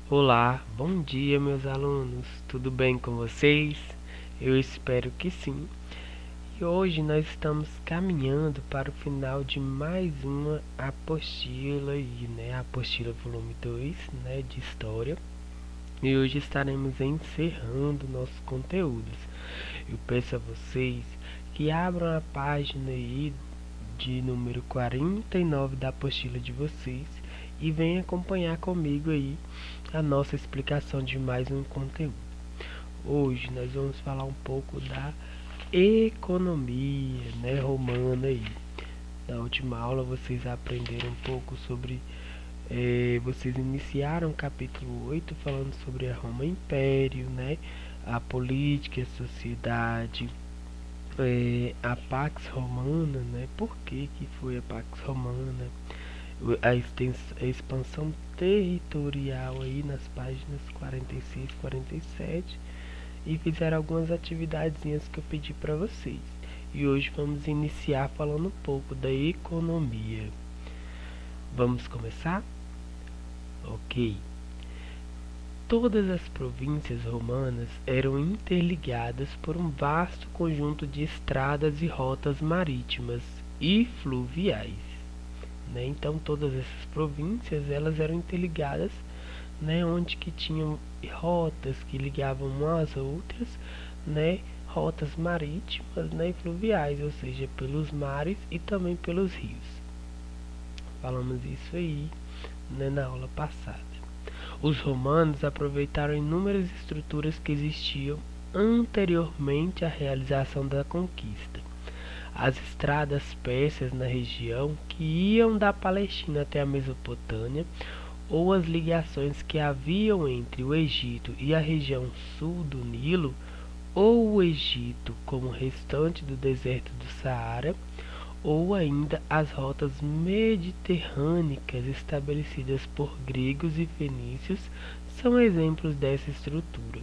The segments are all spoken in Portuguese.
Olá, bom dia meus alunos, tudo bem com vocês? Eu espero que sim. E hoje nós estamos caminhando para o final de mais uma apostila aí, né? A apostila volume 2, né, de História. E hoje estaremos encerrando nossos conteúdos. Eu peço a vocês que abram a página aí de número 49 da apostila de vocês e venham acompanhar comigo aí a nossa explicação de mais um conteúdo. Hoje nós vamos falar um pouco da economia, né, romana aí. Na última aula vocês aprenderam um pouco sobre vocês iniciaram o capítulo 8 falando sobre a Roma Império, né, a política, a sociedade, a Pax Romana, né? Por que foi a Pax Romana? A expansão territorial aí nas páginas 46 e 47 e fizeram algumas atividadezinhas que eu pedi para vocês. E hoje vamos iniciar falando um pouco da economia. Vamos começar? Ok. Todas as províncias romanas eram interligadas por um vasto conjunto de estradas e rotas marítimas e fluviais, né? Então todas essas províncias elas eram interligadas, né? Onde que tinham rotas que ligavam umas às outras, né? Rotas marítimas, né? E fluviais, ou seja, pelos mares e também pelos rios. Falamos isso aí, né, na aula passada. Os romanos aproveitaram inúmeras estruturas que existiam anteriormente à realização da conquista. As estradas persas na região que iam da Palestina até a Mesopotâmia, ou as ligações que haviam entre o Egito e a região sul do Nilo, ou o Egito como o restante do deserto do Saara, ou ainda as rotas mediterrânicas estabelecidas por gregos e fenícios são exemplos dessa estrutura.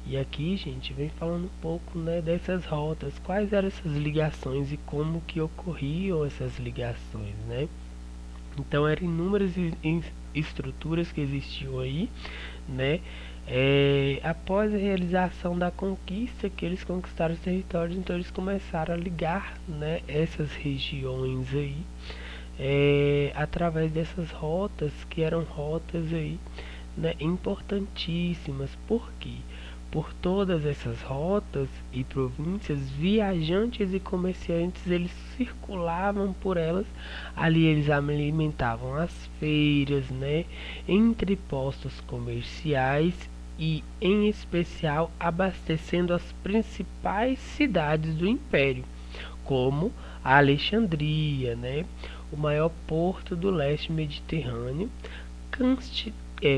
E aqui, gente, vem falando um pouco, né, dessas rotas, quais eram essas ligações e como que ocorriam essas ligações, né? Então eram inúmeras estruturas que existiam aí, né? Após a realização da conquista, que eles conquistaram os territórios, então eles começaram a ligar, né, essas regiões aí, através dessas rotas, que eram rotas aí, né, importantíssimas. Por quê? Por todas essas rotas e províncias, viajantes e comerciantes eles circulavam por elas. Ali eles alimentavam as feiras, né, entrepostos comerciais e, em especial, abastecendo as principais cidades do império, como a Alexandria, né, o maior porto do leste mediterrâneo,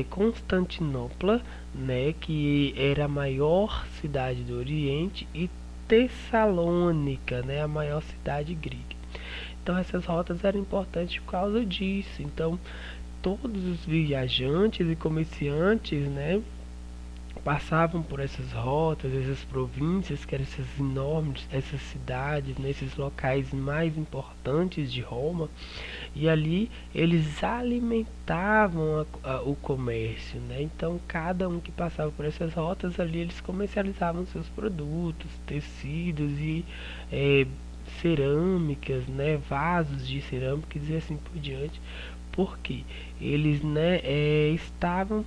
Constantinopla, né, que era a maior cidade do Oriente, e Tessalônica, né, a maior cidade grega. Então essas rotas eram importantes por causa disso. Então todos os viajantes e comerciantes, né, passavam por essas rotas, essas províncias, que eram essas enormes, essas cidades, nesses locais mais importantes de Roma, e ali eles alimentavam o comércio, né? Então cada um que passava por essas rotas ali eles comercializavam seus produtos, tecidos e cerâmicas, né? Vasos de cerâmica e assim por diante, porque eles, né, estavam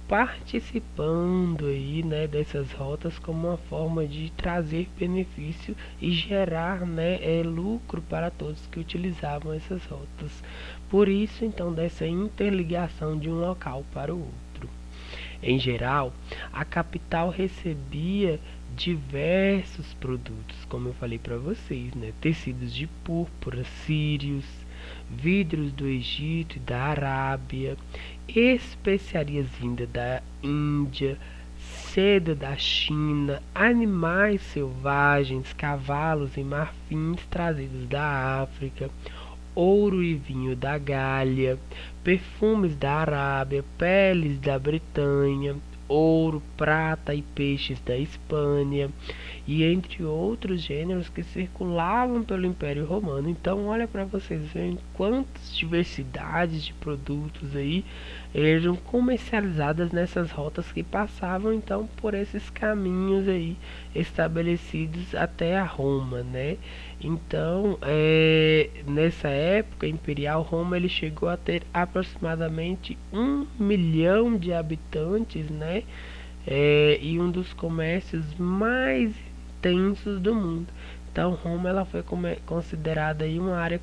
participando aí, né, dessas rotas como uma forma de trazer benefício e gerar, né, lucro para todos que utilizavam essas rotas. Por isso, então, dessa interligação de um local para o outro. Em geral, a capital recebia diversos produtos, como eu falei para vocês, né, tecidos de púrpura, sírios, vidros do Egito e da Arábia, especiarias vindas da Índia, seda da China, animais selvagens, cavalos e marfins trazidos da África, ouro e vinho da Gália, perfumes da Arábia, peles da Bretanha, ouro, prata e peixes da Espanha, e entre outros gêneros que circulavam pelo Império Romano. Então olha para vocês verem quantas diversidades de produtos aí eram comercializadas nessas rotas que passavam então por esses caminhos aí estabelecidos até a Roma, né? Então, nessa época imperial, Roma ele chegou a ter aproximadamente 1 milhão de habitantes, né? E um dos comércios mais intensos do mundo. Então, Roma ela foi considerada aí uma área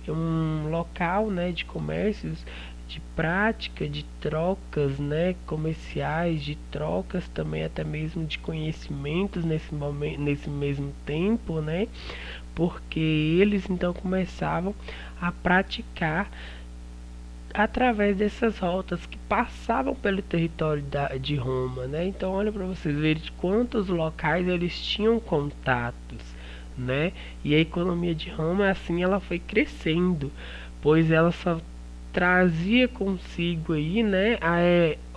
um local, né, de comércios, de prática, de trocas, né, comerciais, de trocas também até mesmo de conhecimentos nesse momento, nesse mesmo tempo, né, porque eles então começavam a praticar através dessas rotas que passavam pelo território de Roma, né? Então olha para vocês verem quantos locais eles tinham contatos, né? E a economia de Roma assim ela foi crescendo, pois ela só trazia consigo aí, né,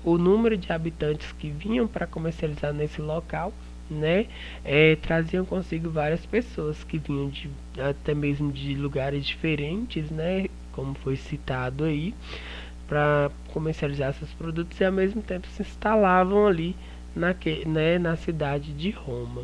o número de habitantes que vinham para comercializar nesse local, né, traziam consigo várias pessoas que vinham até mesmo de lugares diferentes, né, como foi citado aí, para comercializar seus produtos e ao mesmo tempo se instalavam ali na cidade de Roma.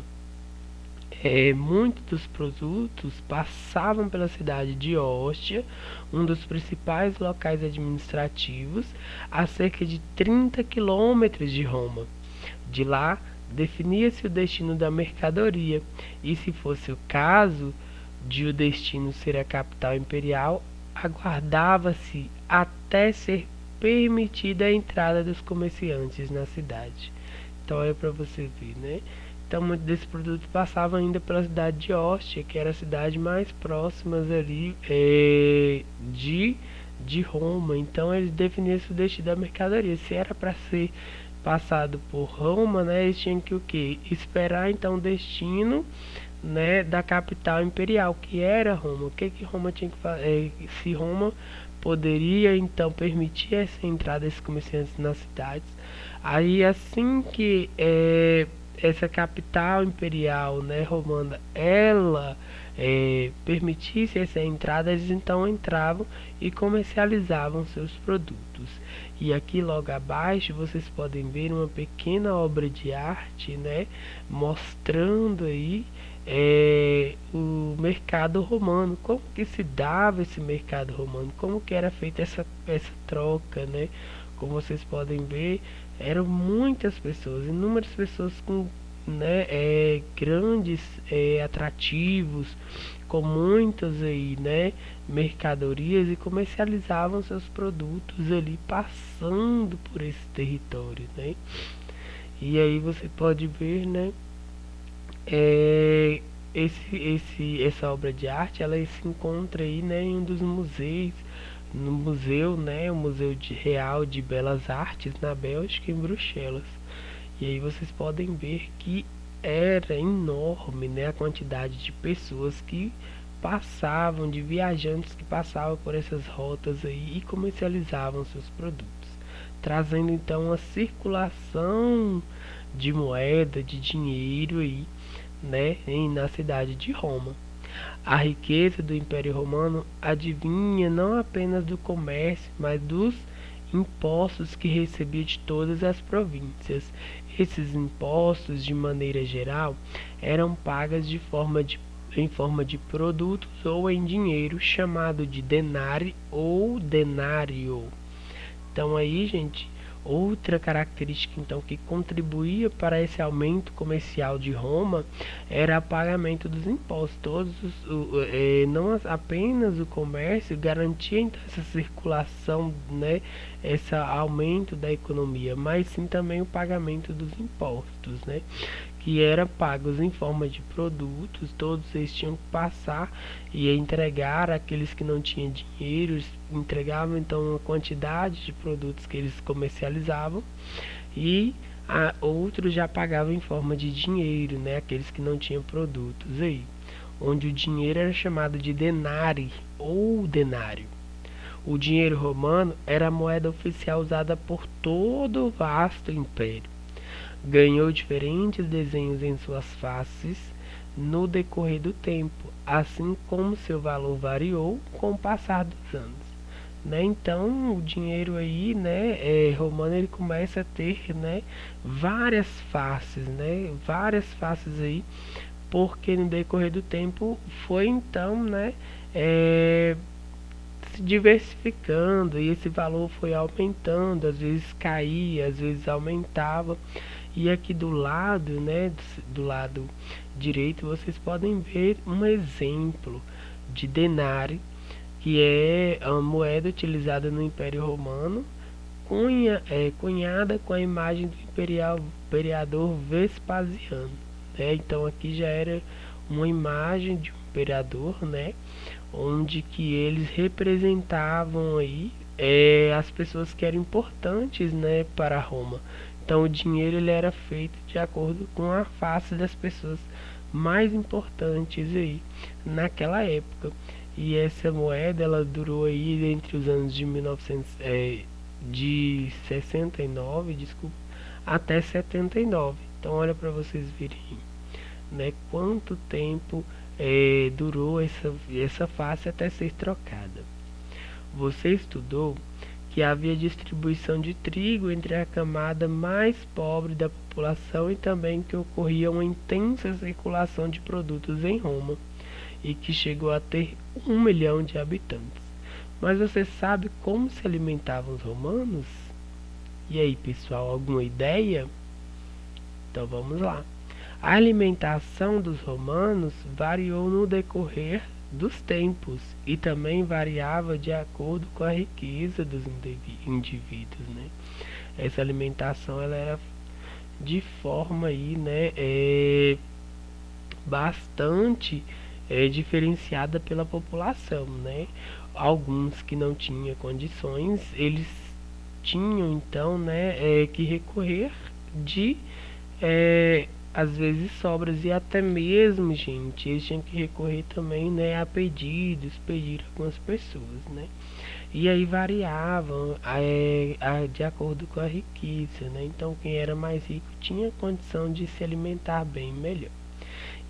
Muitos dos produtos passavam pela cidade de Ostia, um dos principais locais administrativos, a cerca de 30 quilômetros de Roma. De lá, definia-se o destino da mercadoria, e se fosse o caso de o destino ser a capital imperial, aguardava-se até ser permitida a entrada dos comerciantes na cidade. Então é para você ver, né? Então muitos desses produtos passavam ainda pela cidade de Ostia, que era a cidade mais próxima ali de Roma. Então eles definiam o destino da mercadoria. Se era para ser passado por Roma, né, eles tinham que o quê? Esperar então o destino, né, da capital imperial, que era Roma. O que Roma tinha que fazer? Se Roma poderia então permitir essa entrada desses comerciantes nas cidades, aí assim que essa capital imperial, né, romana, ela permitisse essa entrada, eles então entravam e comercializavam seus produtos. E aqui logo abaixo vocês podem ver uma pequena obra de arte, né, mostrando aí o mercado romano, como que se dava esse mercado romano, como que era feita essa troca, né? Como vocês podem ver, eram muitas pessoas, inúmeras pessoas com, né, grandes atrativos, com muitas aí, né, mercadorias, e comercializavam seus produtos ali passando por esse território, né? E aí você pode ver, né, essa obra de arte ela se encontra aí, né, em um dos museus, no museu, né, o Museu Real de Belas Artes na Bélgica, em Bruxelas. E aí vocês podem ver que era enorme, né, a quantidade de pessoas que passavam, de viajantes que passavam por essas rotas aí e comercializavam seus produtos, trazendo então uma circulação de moeda, de dinheiro aí, né, na cidade de Roma. A riqueza do Império Romano advinha não apenas do comércio, mas dos impostos que recebia de todas as províncias. Esses impostos, de maneira geral, eram pagos em forma de produtos ou em dinheiro, chamado de denário ou denário. Então aí, gente, outra característica então que contribuía para esse aumento comercial de Roma era o pagamento dos impostos. Não apenas o comércio garantia então essa circulação, né, esse aumento da economia, mas sim também o pagamento dos impostos, né, que eram pagos em forma de produtos. Todos eles tinham que passar e entregar aqueles que não tinham dinheiro. Eles entregavam então uma quantidade de produtos que eles comercializavam, e outros já pagavam em forma de dinheiro, né, aqueles que não tinham produtos aí, onde o dinheiro era chamado de denário ou denário. O dinheiro romano era a moeda oficial usada por todo o vasto império. Ganhou diferentes desenhos em suas faces no decorrer do tempo, assim como seu valor variou com o passar dos anos. né? Então o dinheiro aí, né, romano, ele começa a ter, né, várias faces, né, várias faces aí, porque no decorrer do tempo foi então, né, se diversificando e esse valor foi aumentando, às vezes caía, às vezes aumentava. E aqui do lado, né, do lado direito, vocês podem ver um exemplo de denário, que é a moeda utilizada no Império Romano, cunhada com a imagem do imperador Vespasiano, né? Então aqui já era uma imagem de um imperador, né, onde que eles representavam aí as pessoas que eram importantes, né, para Roma. Então o dinheiro ele era feito de acordo com a face das pessoas mais importantes aí naquela época. E essa moeda ela durou aí entre os anos de 69, desculpa, até 79. Então olha para vocês verem, né, quanto tempo durou essa face até ser trocada. Você estudou que havia distribuição de trigo entre a camada mais pobre da população e também que ocorria uma intensa circulação de produtos em Roma e que chegou a ter 1 milhão de habitantes. Mas você sabe como se alimentavam os romanos? E aí, pessoal, alguma ideia? Então vamos lá. A alimentação dos romanos variou no decorrer dos tempos e também variava de acordo com a riqueza dos indivíduos, né? Essa alimentação ela era de forma aí, né, bastante diferenciada pela população, né? Alguns que não tinham condições, eles tinham então, né, que recorrer de às vezes sobras e até mesmo, gente, eles tinham que recorrer também, né, a pedidos, pedir algumas pessoas, né? E aí variavam de acordo com a riqueza, né? Então quem era mais rico tinha condição de se alimentar bem melhor.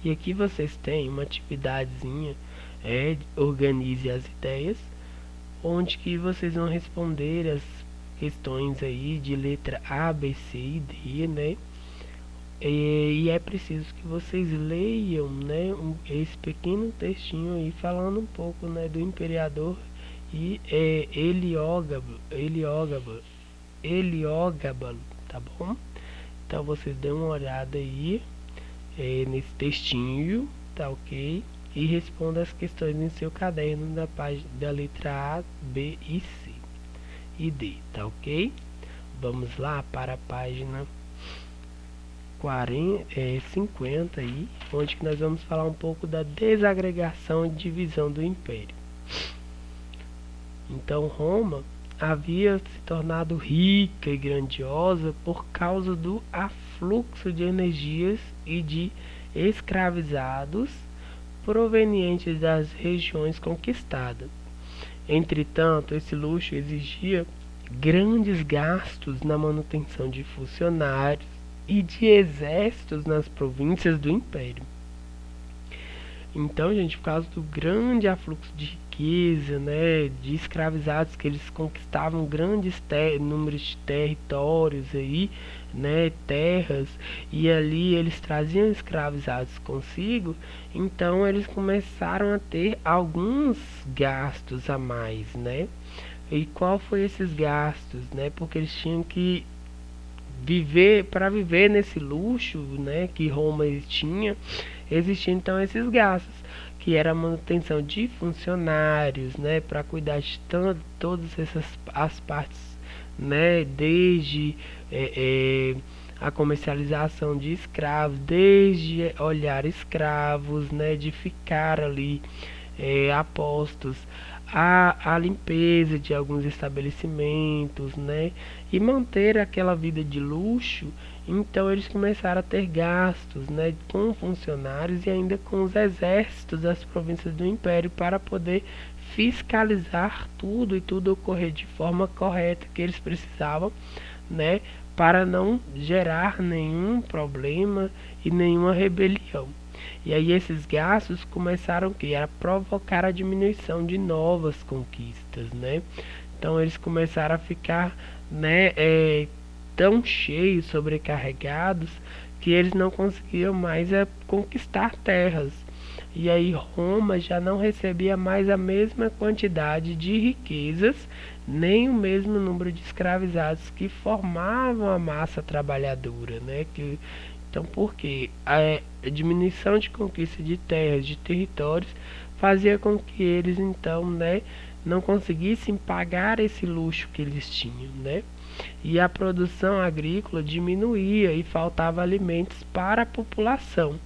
E aqui vocês têm uma atividadezinha, organize as ideias, onde que vocês vão responder as questões aí de letra A, B, C e D, né? E é preciso que vocês leiam, né, esse pequeno textinho aí falando um pouco, né, do imperador e Heliógabalo, tá bom? Então vocês dêem uma olhada aí nesse textinho, tá ok? E respondam as questões em seu caderno da página da letra A, B e C e D, tá ok? Vamos lá para a página 50 aí, onde que nós vamos falar um pouco da desagregação e divisão do império. Então Roma havia se tornado rica e grandiosa por causa do afluxo de energias e de escravizados provenientes das regiões conquistadas. Entretanto, esse luxo exigia grandes gastos na manutenção de funcionários e de exércitos nas províncias do império. Então, gente, por causa do grande afluxo de riqueza, né, de escravizados, que eles conquistavam grandes números de territórios aí, né, terras, e ali eles traziam escravizados consigo, então eles começaram a ter alguns gastos a mais, né? E qual foi esses gastos, né? Porque eles tinham que para viver nesse luxo, né, que Roma tinha, existiam então esses gastos, que era a manutenção de funcionários, né, para cuidar de todas essas as partes, né, desde a comercialização de escravos, desde olhar escravos, né, de ficar ali apostos, a limpeza de alguns estabelecimentos, né, e manter aquela vida de luxo. Então eles começaram a ter gastos, né, com funcionários e ainda com os exércitos das províncias do império para poder fiscalizar tudo e tudo ocorrer de forma correta que eles precisavam, né, para não gerar nenhum problema e nenhuma rebelião. E aí esses gastos começaram a provocar a diminuição de novas conquistas, né? Então eles começaram a ficar, né, tão cheios, sobrecarregados, que eles não conseguiam mais conquistar terras. E aí Roma já não recebia mais a mesma quantidade de riquezas, nem o mesmo número de escravizados que formavam a massa trabalhadora, né? Então, por quê? A diminuição de conquista de terras, de territórios, fazia com que eles, então, né, não conseguissem pagar esse luxo que eles tinham, né? E a produção agrícola diminuía e faltava alimentos para a população.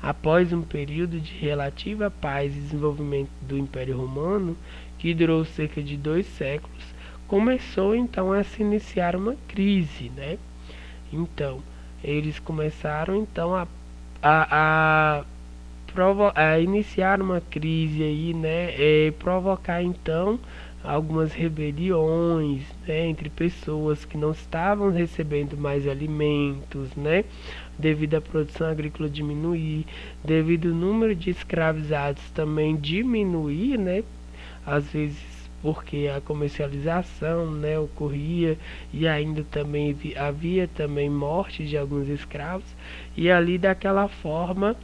Após um período de relativa paz e desenvolvimento do Império Romano, que durou cerca de 2 séculos, começou então a se iniciar uma crise, né? Então, eles começaram então a, a iniciar uma crise aí, né? Provocar então algumas rebeliões, né, entre pessoas que não estavam recebendo mais alimentos, né, devido à produção agrícola diminuir, devido ao número de escravizados também diminuir, né, às vezes porque a comercialização, né, ocorria e ainda também havia também morte de alguns escravos e ali daquela forma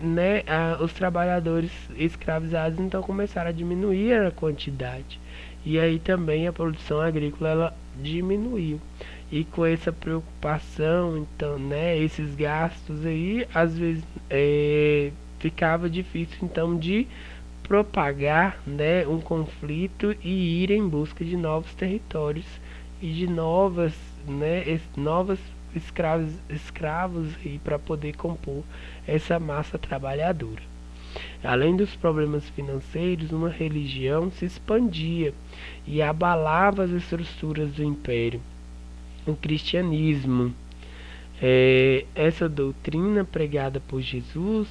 né, os trabalhadores escravizados então começaram a diminuir a quantidade e aí também a produção agrícola ela diminuiu e com essa preocupação então, né, esses gastos aí às vezes ficava difícil então de propagar, né, um conflito e ir em busca de novos territórios e de novas, né, novas escravos para poder compor essa massa trabalhadora. Além dos problemas financeiros, uma religião se expandia e abalava as estruturas do império. O cristianismo, essa doutrina pregada por Jesus,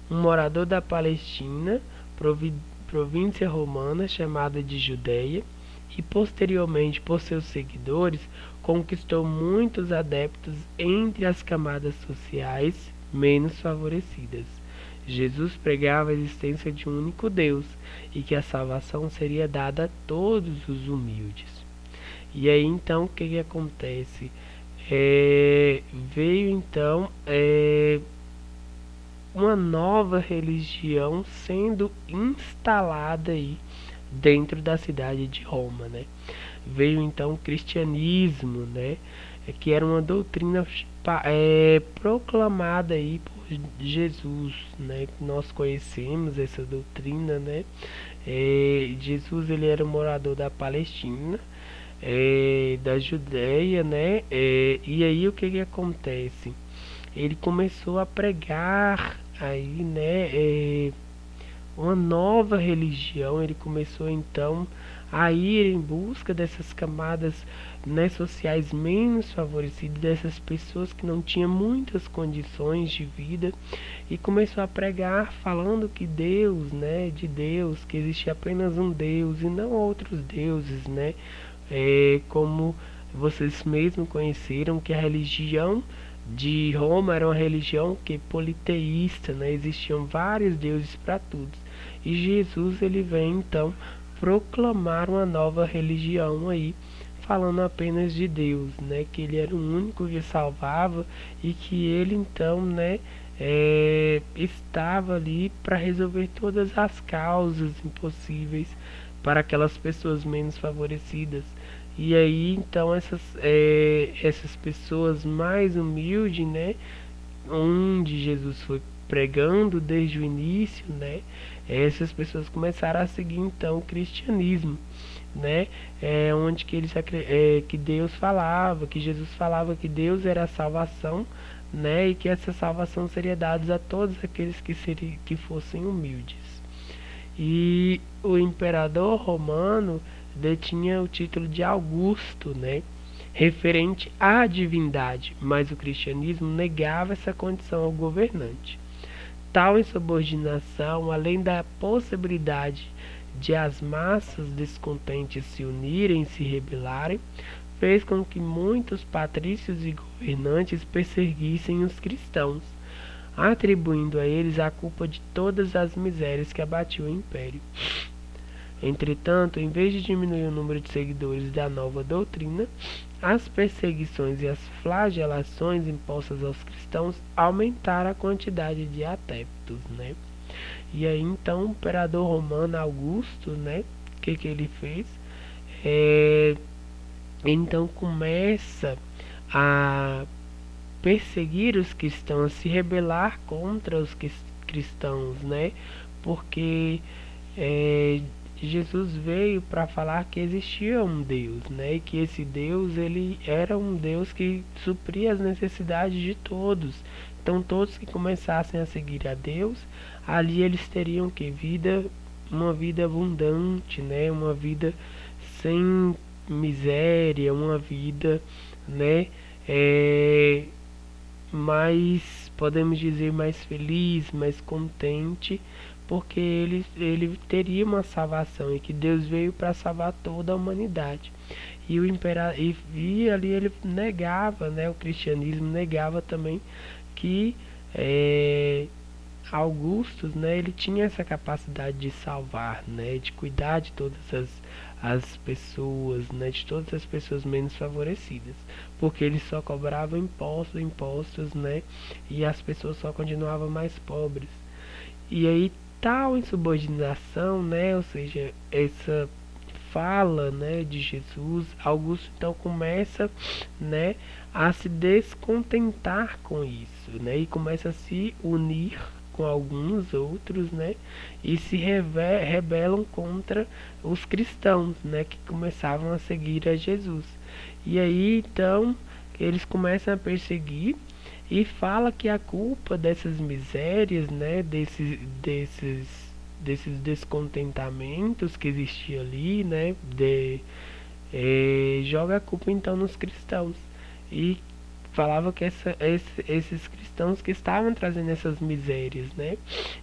um morador da Palestina, província romana chamada de Judeia, e posteriormente por seus seguidores, conquistou muitos adeptos entre as camadas sociais menos favorecidas. Jesus pregava a existência de um único Deus e que a salvação seria dada a todos os humildes. E aí então o que acontece? Veio então uma nova religião sendo instalada aí dentro da cidade de Roma, né? Veio então o cristianismo, né? Que era uma doutrina proclamada aí por Jesus, né? Nós conhecemos essa doutrina, né? Jesus ele era morador da Palestina, da Judéia, né? E aí o que acontece? Ele começou a pregar aí, né, uma nova religião. Ele começou então a ir em busca dessas camadas, né, sociais menos favorecidas, dessas pessoas que não tinham muitas condições de vida, e começou a pregar falando que Deus, né, de Deus, que existe apenas um Deus e não outros deuses, né, como vocês mesmos conheceram que a religião de Roma era uma religião que politeísta, né? Existiam vários deuses para tudo. E Jesus ele vem então proclamar uma nova religião aí, falando apenas de Deus, né? Que ele era o único que salvava e que ele então, né, estava ali para resolver todas as causas impossíveis para aquelas pessoas menos favorecidas. E aí então essas pessoas mais humildes, né, onde Jesus foi pregando desde o início, né, essas pessoas começaram a seguir então o cristianismo, né, onde que que Deus falava, que Jesus falava que Deus era a salvação, né, e que essa salvação seria dada a todos aqueles que fossem humildes. E o imperador romano detinha o título de Augusto, né, referente à divindade, mas o cristianismo negava essa condição ao governante. Tal insubordinação, além da possibilidade de as massas descontentes se unirem e se rebelarem, fez com que muitos patrícios e governantes perseguissem os cristãos, atribuindo a eles a culpa de todas as misérias que abatiam o império. Entretanto, em vez de diminuir o número de seguidores da nova doutrina, as perseguições e as flagelações impostas aos cristãos aumentaram a quantidade de adeptos, né? E aí então o imperador romano Augusto, né? Que ele fez? Então começa a perseguir os cristãos, se rebelar contra os cristãos, né? Porque é, Jesus veio para falar que existia um Deus, né? E que esse Deus ele era um Deus que supria as necessidades de todos. Então todos que começassem a seguir a Deus, ali eles teriam que uma vida abundante, né? Uma vida sem miséria, uma vida, né? Mais, podemos dizer, mais feliz, mais contente, porque ele teria uma salvação e que Deus veio para salvar toda a humanidade. E o imperador e ali ele negava, né, o cristianismo negava também que Augustus, né, ele tinha essa capacidade de salvar, né, de cuidar de todas as pessoas, né, de todas as pessoas menos favorecidas, porque ele só cobrava impostos, né, e as pessoas só continuavam mais pobres. E aí tal insubordinação, né, ou seja, essa fala, né, de Jesus, Augusto então começa, né, a se descontentar com isso, né, e começa a se unir com alguns outros, né, e se rebelam contra os cristãos, né, que começavam a seguir a Jesus. E aí então eles começam a perseguir e fala que a culpa dessas misérias, né, desses descontentamentos que existia ali, né, joga a culpa então nos cristãos e falava que esses cristãos que estavam trazendo essas misérias, né?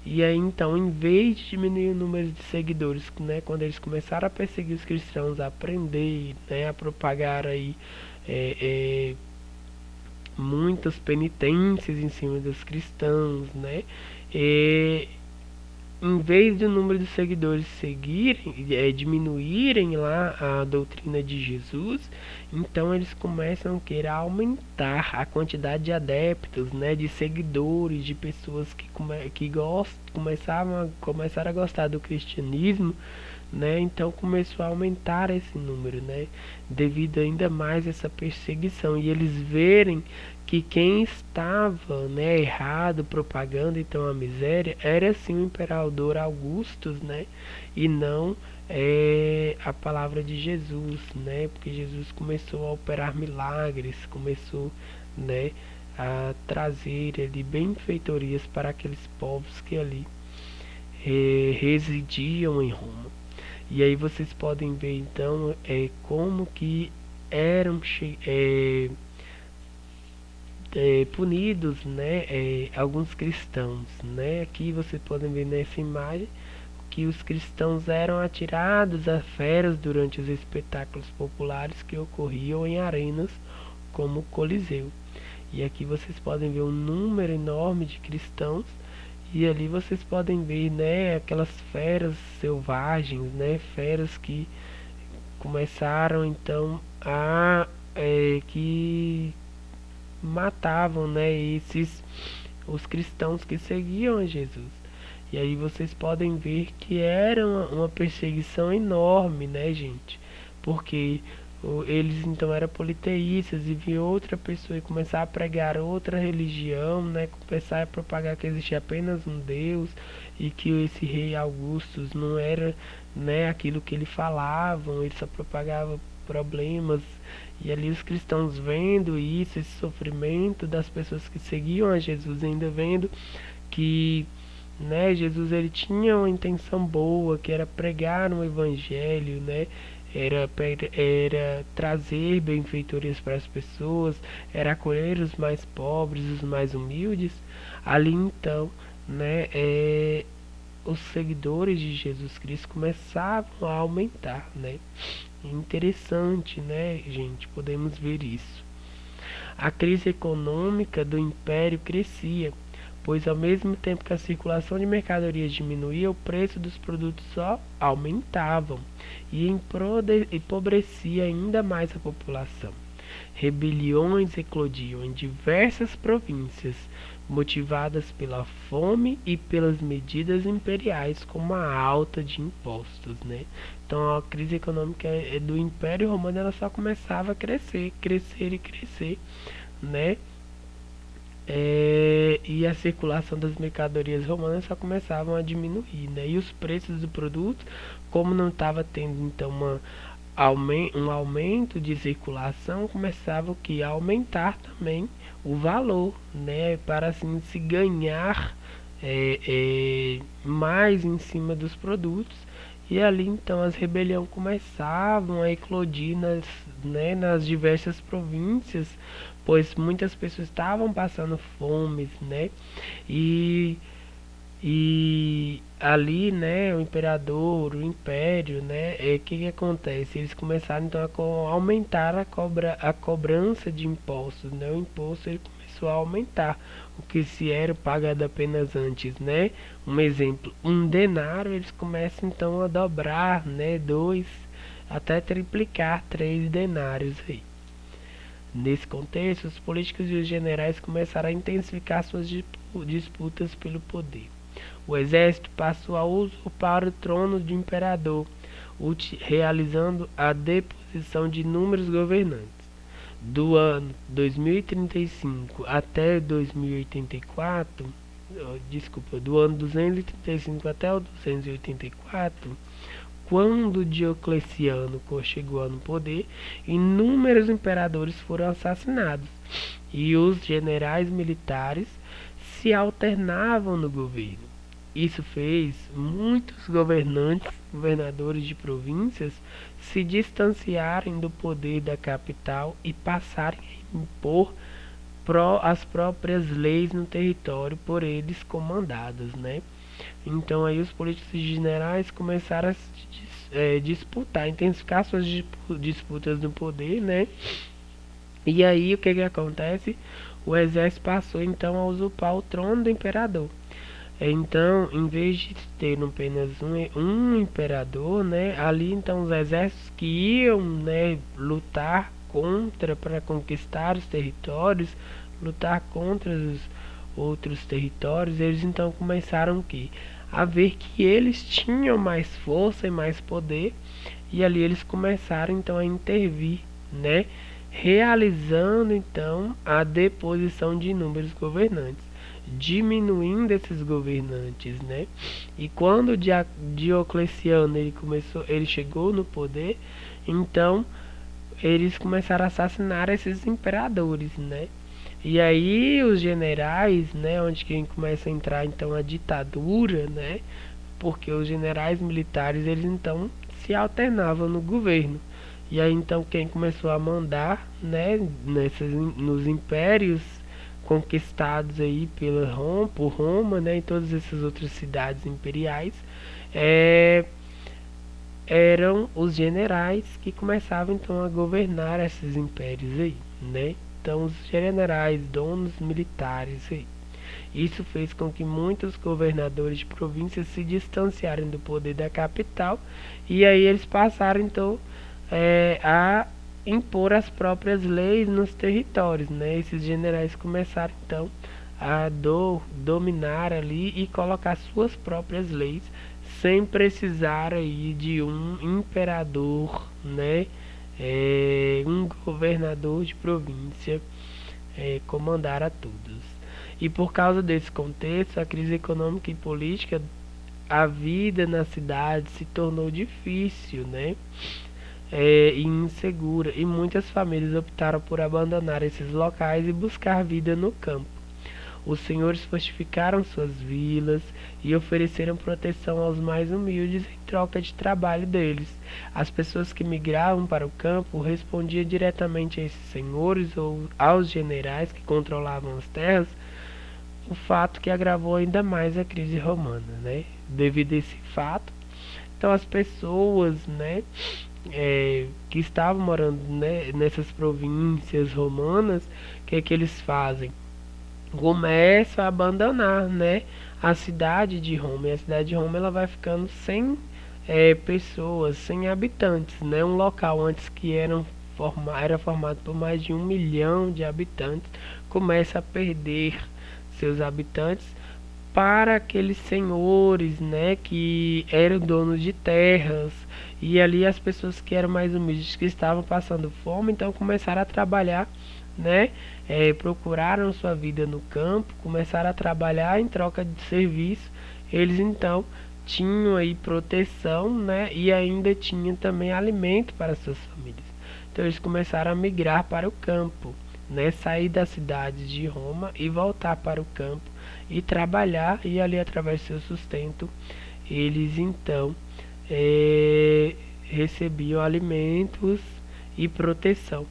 E aí então, em vez de diminuir o número de seguidores, né, quando eles começaram a perseguir os cristãos, a prender, né, a propagar aí muitas penitências em cima dos cristãos, né? Em vez do número de seguidores diminuírem lá a doutrina de Jesus, então eles começam a querer aumentar a quantidade de adeptos, né, de seguidores, de pessoas que começaram a gostar do cristianismo, né? Então começou a aumentar esse número, né? Devido ainda mais a essa perseguição e eles verem que quem estava, né, errado, propagando então a miséria, era sim o imperador Augustus, né? E não a palavra de Jesus, né? Porque Jesus começou a operar milagres, começou, né, a trazer ali benfeitorias para aqueles povos que ali residiam em Roma. E aí vocês podem ver então como que eram punidos, né, alguns cristãos, né? Aqui vocês podem ver nessa imagem que os cristãos eram atirados a feras durante os espetáculos populares que ocorriam em arenas como o Coliseu. E aqui vocês podem ver um número enorme de cristãos e ali vocês podem ver, né, aquelas feras selvagens, né, feras que começaram então a que matavam, né, os cristãos que seguiam a Jesus. E aí vocês podem ver que era uma perseguição enorme, né, gente? Porque eles então eram politeístas e vinha outra pessoa e começar a pregar outra religião, né? Começar a propagar que existia apenas um Deus e que esse rei Augustus não era, né, aquilo que ele falavam, ele só propagava problemas. E ali os cristãos vendo isso, esse sofrimento das pessoas que seguiam a Jesus, ainda vendo que, né, Jesus ele tinha uma intenção boa, que era pregar um evangelho, né? Era trazer benfeitorias para as pessoas, era acolher os mais pobres, os mais humildes. Ali então, né, os seguidores de Jesus Cristo começavam a aumentar, né? Interessante, né, gente? Podemos ver isso. A crise econômica do império crescia, pois ao mesmo tempo que a circulação de mercadorias diminuía, o preço dos produtos só aumentavam e empobrecia ainda mais a população. Rebeliões eclodiam em diversas províncias, motivadas pela fome e pelas medidas imperiais, como a alta de impostos, né? Então a crise econômica do Império Romano ela só começava a crescer, crescer e crescer, né? E a circulação das mercadorias romanas só começavam a diminuir, né? E os preços do produto, como não estava tendo então um aumento de circulação, começava o que a aumentar também o valor, né? Para assim se ganhar mais em cima dos produtos. E ali então as rebeliões começavam a eclodir nas diversas províncias, pois muitas pessoas estavam passando fome, né? E, e ali, né, o imperador, o império, né, que acontece? Eles começaram então a aumentar a cobrança de impostos, né? O imposto ele começou a aumentar, o que se era pagado apenas antes, né? Um exemplo, um denário, eles começam então a dobrar, né, dois, até triplicar 3 denários aí. Nesse contexto, os políticos e os generais começaram a intensificar suas disputas pelo poder. O exército passou a usurpar o trono de imperador, realizando a deposição de inúmeros governantes. Do ano 2035 até 2084, do ano 235 até o 284, quando Diocleciano chegou no poder, inúmeros imperadores foram assassinados e os generais militares se alternavam no governo. Isso fez muitos governadores de províncias, se distanciarem do poder da capital e passarem a impor as próprias leis no território por eles comandadas, né? Então aí os políticos generais começaram a disputar, intensificar suas disputas no poder, né? E aí o que acontece? O exército passou então a usurpar o trono do imperador. Então, em vez de ter apenas um imperador, né, ali então os exércitos que iam, né, lutar para conquistar os territórios, lutar contra os outros territórios, eles então começaram a ver que eles tinham mais força e mais poder, e ali eles começaram então a intervir, né, realizando então a deposição de inúmeros governantes, diminuindo esses governantes, né? E quando Diocleciano ele chegou no poder, então eles começaram a assassinar esses imperadores, né? E aí os generais, né, onde quem começa a entrar então a ditadura, né? Porque os generais militares eles então se alternavam no governo. E aí então quem começou a mandar, né, nos impérios conquistados aí por Roma, né, e todas essas outras cidades imperiais, eram os generais que começavam então a governar esses impérios aí, né? Então os generais, donos militares aí. Isso fez com que muitos governadores de províncias se distanciarem do poder da capital, e aí eles passaram então a impor as próprias leis nos territórios, né? Esses generais começaram então a dominar ali e colocar suas próprias leis, sem precisar aí de um imperador, né? Um governador de província comandar a todos. E por causa desse contexto, a crise econômica e política, a vida na cidade se tornou difícil, né? E insegura, e muitas famílias optaram por abandonar esses locais e buscar vida no campo. Os senhores fortificaram suas vilas e ofereceram proteção aos mais humildes em troca de trabalho deles. As pessoas que migravam para o campo respondiam diretamente a esses senhores ou aos generais que controlavam as terras, o fato que agravou ainda mais a crise romana, né? Devido a esse fato, então as pessoas, né, que estavam morando, né, nessas províncias romanas, o que eles fazem? começam a abandonar, né, a cidade de Roma. E a cidade de Roma ela vai ficando sem pessoas, sem habitantes, né? Um local antes que era formado por mais de 1 milhão de habitantes, começa a perder seus habitantes para aqueles senhores, né, que eram donos de terras, e ali as pessoas que eram mais humildes, que estavam passando fome, então começaram a trabalhar, né, procuraram sua vida no campo, começaram a trabalhar em troca de serviço. Eles então tinham aí proteção, né, e ainda tinham também alimento para suas famílias. Então eles começaram a migrar para o campo, né, sair da cidade de Roma e voltar para o campo e trabalhar, e ali através do seu sustento eles então recebiam alimentos e proteção,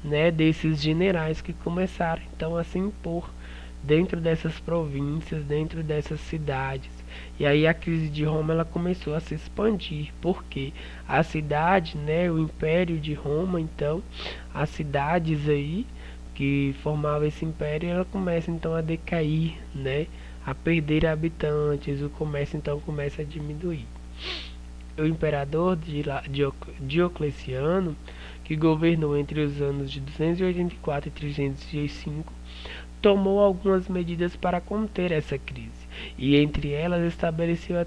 né, desses generais que começaram então a se impor dentro dessas províncias, dentro dessas cidades. E aí a crise de Roma ela começou a se expandir, porque a cidade, né, o Império de Roma, então as cidades aí que formavam esse império, ela começa então a decair, né, a perder habitantes, o comércio então começa a diminuir. O imperador Diocleciano, que governou entre os anos de 284 e 305, tomou algumas medidas para conter essa crise, e entre elas estabeleceu a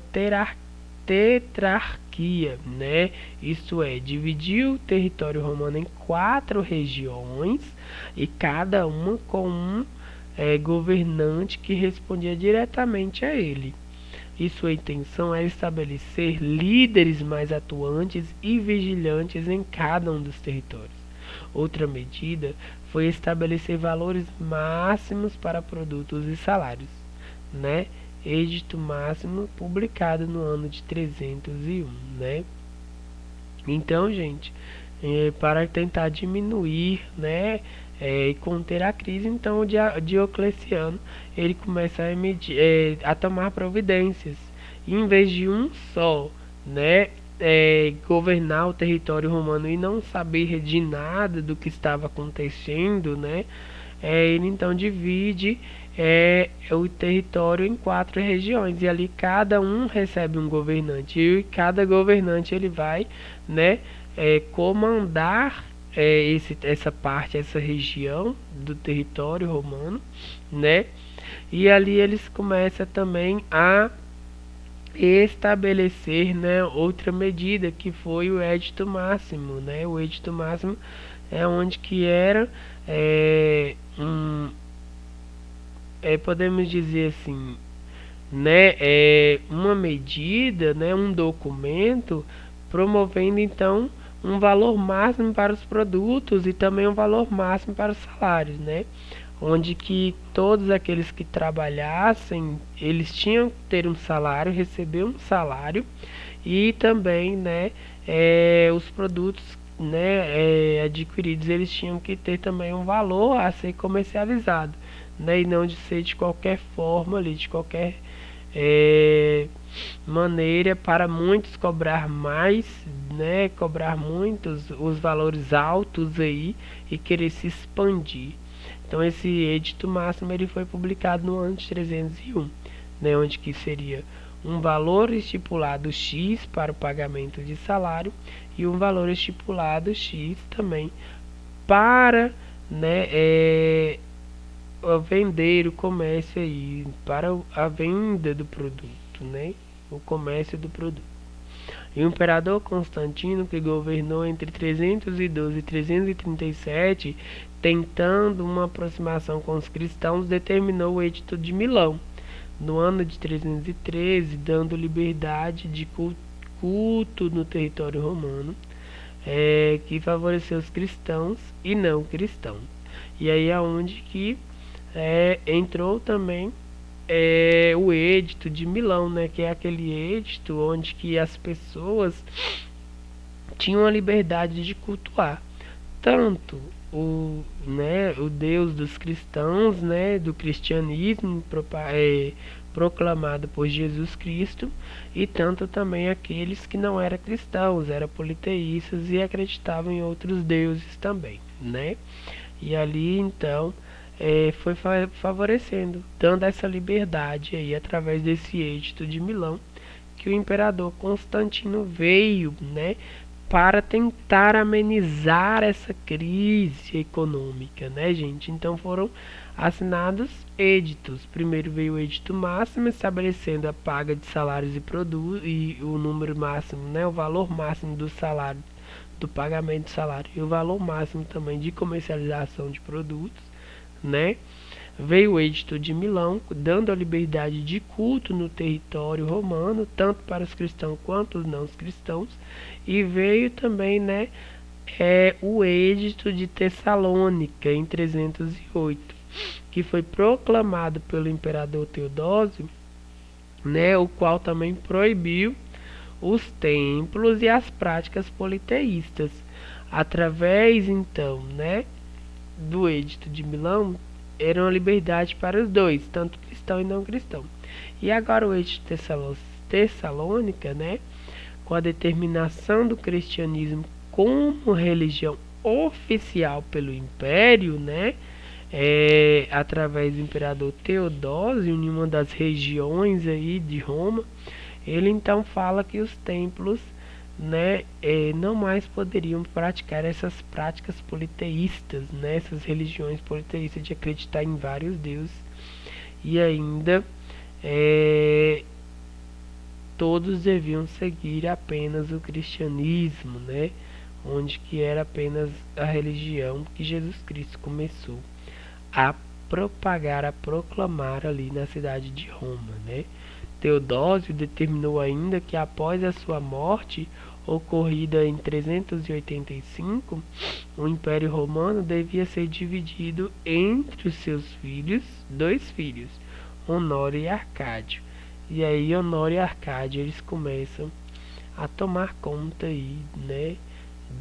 tetrarquia, né? Isto é, dividiu o território romano em 4 regiões, e cada uma com um governante que respondia diretamente a ele. E sua intenção era estabelecer líderes mais atuantes e vigilantes em cada um dos territórios. Outra medida foi estabelecer valores máximos para produtos e salários, né? Edito máximo publicado no ano de 301, né? Então, gente, para tentar diminuir, né, e conter a crise, então o Diocleciano ele começa a tomar providências. E em vez de um só, né, governar o território romano e não saber de nada do que estava acontecendo, né, ele então divide o território em 4 regiões, e ali cada um recebe um governante, e cada governante ele vai, né, comandar essa região do território romano, né? E ali eles começam também a estabelecer, né, outra medida que foi o Edito Máximo, né? O Edito Máximo é onde que era podemos dizer assim, né, uma medida, né, um documento promovendo então um valor máximo para os produtos e também um valor máximo para os salários, né? Onde que todos aqueles que trabalhassem, eles tinham que ter um salário, receber um salário, e também, né, os produtos, né, adquiridos, eles tinham que ter também um valor a ser comercializado, né, e não de ser de qualquer forma ali, de qualquer maneira, para muitos cobrar mais, né, cobrar muitos os valores altos aí e querer se expandir. Então esse edito máximo ele foi publicado no ano de 301, né, onde que seria um valor estipulado X para o pagamento de salário e um valor estipulado X também para, né, vender o comércio aí, para a venda do produto, né, o comércio do produto. E o imperador Constantino, que governou entre 312 e 337, tentando uma aproximação com os cristãos, determinou o Edito de Milão, no ano de 313, dando liberdade de culto no território romano, que favoreceu os cristãos e não cristãos. E aí é onde que entrou também o Edito de Milão, né, que é aquele edito onde que as pessoas tinham a liberdade de cultuar tanto o Deus dos cristãos, né, do cristianismo proclamado por Jesus Cristo, e tanto também aqueles que não eram cristãos, eram politeístas e acreditavam em outros deuses também, né? E ali então foi favorecendo, dando essa liberdade aí através desse edito de Milão, que o imperador Constantino veio, né, para tentar amenizar essa crise econômica, né, gente? Então foram assinados editos. Primeiro veio o edito máximo, estabelecendo a paga de salários e produtos e o número máximo, né, o valor máximo do salário, do pagamento de salário e o valor máximo também de comercialização de produtos, né? Veio o edito de Milão, dando a liberdade de culto no território romano, tanto para os cristãos quanto os não cristãos, e veio também, né, o edito de Tessalônica em 308, que foi proclamado pelo imperador Teodósio, né, o qual também proibiu os templos e as práticas politeístas. Através então, né, do edito de Milão, era uma liberdade para os dois, tanto cristão e não cristão. E agora o edito de Tessalônica, né, com a determinação do cristianismo como religião oficial pelo império, né, através do imperador Teodósio, em uma das regiões aí de Roma, ele então fala que os templos, né, não mais poderiam praticar essas práticas politeístas, né, essas religiões politeístas de acreditar em vários deuses, e ainda todos deviam seguir apenas o cristianismo, né, onde que era apenas a religião que Jesus Cristo começou a propagar, a proclamar ali na cidade de Roma, né. Teodósio determinou ainda que após a sua morte, ocorrida em 385, o Império Romano devia ser dividido entre os seus filhos, dois filhos, Honório e Arcádio. E aí Honório e Arcádio eles começam a tomar conta aí, né,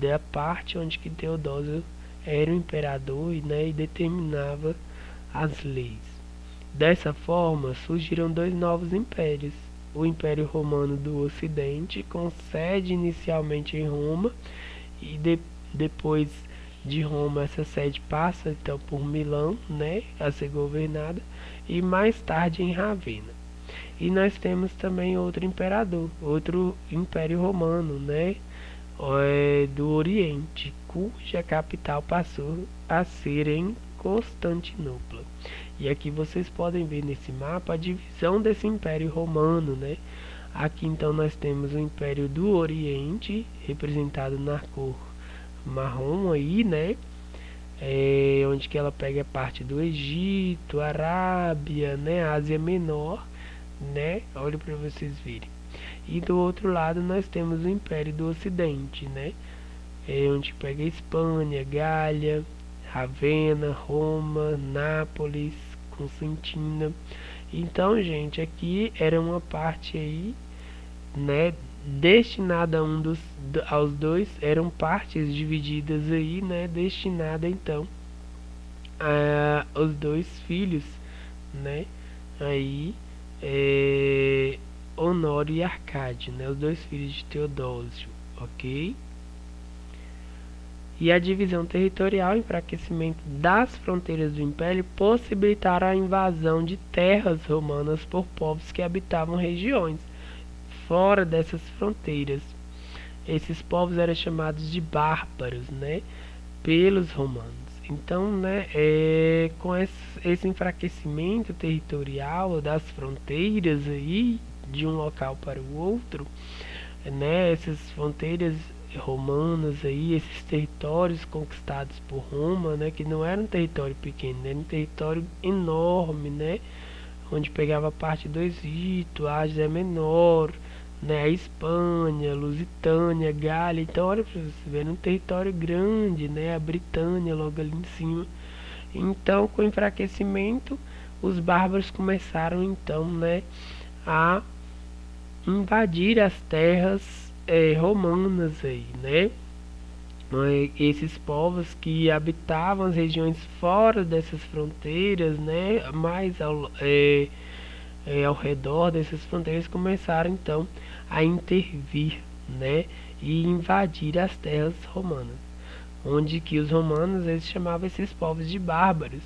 da parte onde que Teodósio era o imperador, né, e determinava as leis. Dessa forma, surgiram dois novos impérios. O Império Romano do Ocidente, com sede inicialmente em Roma, e depois de Roma essa sede passa então por Milão, né, a ser governada, e mais tarde em Ravenna. E nós temos também outro imperador, outro Império Romano, né, do Oriente, cuja capital passou a ser em Constantinopla. E aqui vocês podem ver nesse mapa a divisão desse Império Romano, né? Aqui então nós temos o Império do Oriente, representado na cor marrom aí, né? Onde que ela pega parte do Egito, Arábia, né? Ásia Menor, né? Olha para vocês verem. E do outro lado nós temos o Império do Ocidente, né? Onde pega Espanha, Gália, Ravenna, Roma, Nápoles, Constantina. Então, gente, aqui era uma parte aí, né, destinada aos dois, eram partes divididas aí, né, destinada então aos dois filhos, né, aí Honório e Arcádio, né, os dois filhos de Teodósio, ok? E a divisão territorial e enfraquecimento das fronteiras do Império possibilitaram a invasão de terras romanas por povos que habitavam regiões fora dessas fronteiras. Esses povos eram chamados de bárbaros, né, pelos romanos. Então, né, com esse enfraquecimento territorial das fronteiras aí de um local para o outro, né, essas fronteiras romanas aí, esses territórios conquistados por Roma, né, que não era um território pequeno, era um território enorme, né, onde pegava parte do Egito, a Ásia Menor, né, a Espanha, Lusitânia, Gália. Então, olha para vocês verem, um território grande, né, a Britânia logo ali em cima. Então, com o enfraquecimento, os bárbaros começaram então, né, a invadir as terras romanas aí, né? Esses povos que habitavam as regiões fora dessas fronteiras, né? Mais ao redor dessas fronteiras começaram então a intervir, né? E invadir as terras romanas, onde que os romanos eles chamavam esses povos de bárbaros.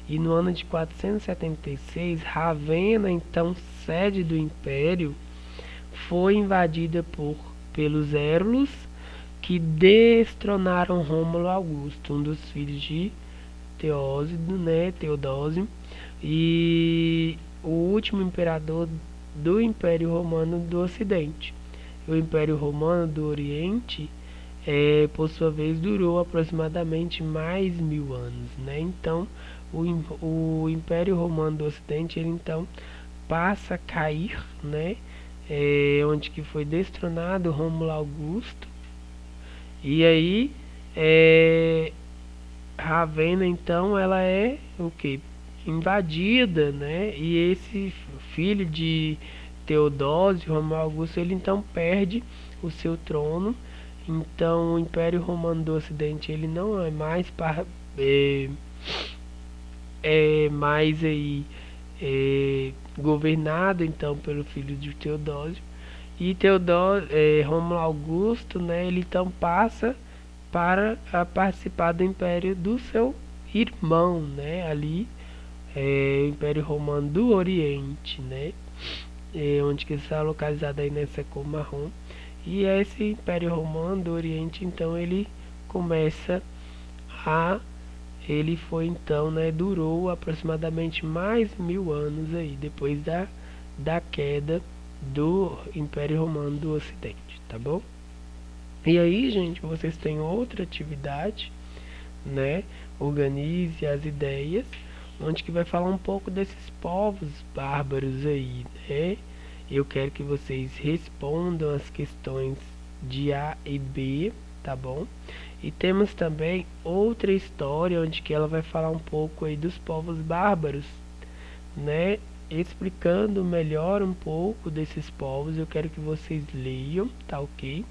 E no ano de 476, Ravenna, então sede do império, foi invadida pelos Érulos, que destronaram Rômulo Augusto, um dos filhos de Teodósio, e o último imperador do Império Romano do Ocidente. O Império Romano do Oriente, por sua vez, durou aproximadamente mais 1000 anos, né? Então, o Império Romano do Ocidente, ele então passa a cair, né? Onde que foi destronado Rômulo Augusto. E aí, Ravenna, então, ela é o que? Invadida, né? E esse filho de Teodósio, Rômulo Augusto, ele então perde o seu trono. Então, o Império Romano do Ocidente, ele não é mais mais aí governado então pelo filho de Teodósio. E Rômulo Augusto, né? Ele então passa para participar do império do seu irmão, né? Ali, o Império Romano do Oriente, né? Onde que está localizado aí nessa cor marrom. E esse Império Romano do Oriente, então, ele foi então, né? Durou aproximadamente mais 1000 anos aí, depois da queda do Império Romano do Ocidente, tá bom? E aí, gente, vocês têm outra atividade, né? Organize as ideias, onde que vai falar um pouco desses povos bárbaros aí, né? Eu quero que vocês respondam as questões de A e B, tá bom? E temos também outra história, onde que ela vai falar um pouco aí dos povos bárbaros, né? Explicando melhor um pouco desses povos. Eu quero que vocês leiam, tá ok?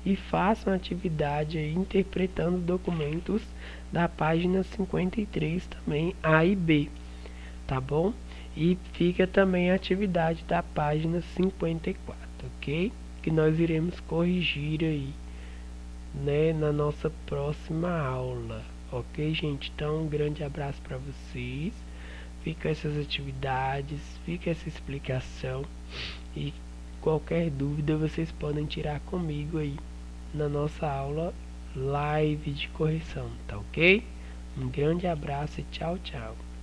E façam atividade aí interpretando documentos da página 53 também, A e B, tá bom? E fica também a atividade da página 54, ok? Que nós iremos corrigir aí, né, na nossa próxima aula, ok, gente? Então, um grande abraço para vocês. Fica essas atividades, fica essa explicação, e qualquer dúvida vocês podem tirar comigo aí na nossa aula live de correção, tá ok? Um grande abraço e tchau, tchau.